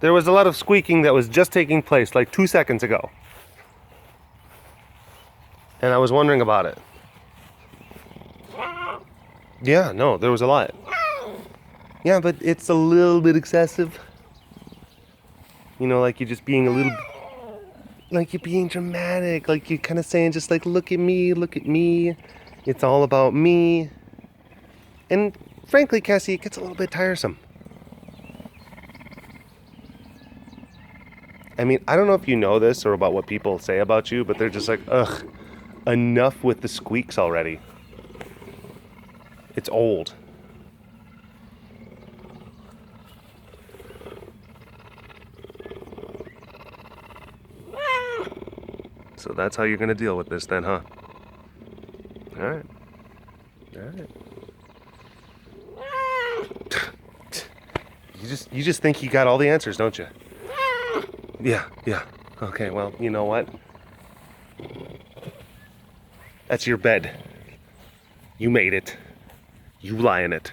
There was a lot of squeaking that was just taking place like 2 seconds ago. And I was wondering about it. Yeah, no, there was a lot. Yeah, but it's a little bit excessive. You know, like you're just being a little... Like you're being dramatic. Like you're kind of saying just like, look at me, look at me. It's all about me. And frankly, Cassie, it gets a little bit tiresome. I mean, I don't know if you know this or about what people say about you, but they're just like, ugh, enough with the squeaks already. It's old. So that's how you're gonna deal with this then, huh? Alright. Alright. You just think you got all the answers, don't you? Yeah. Okay, well, you know what? That's your bed. You made it. You lie in it.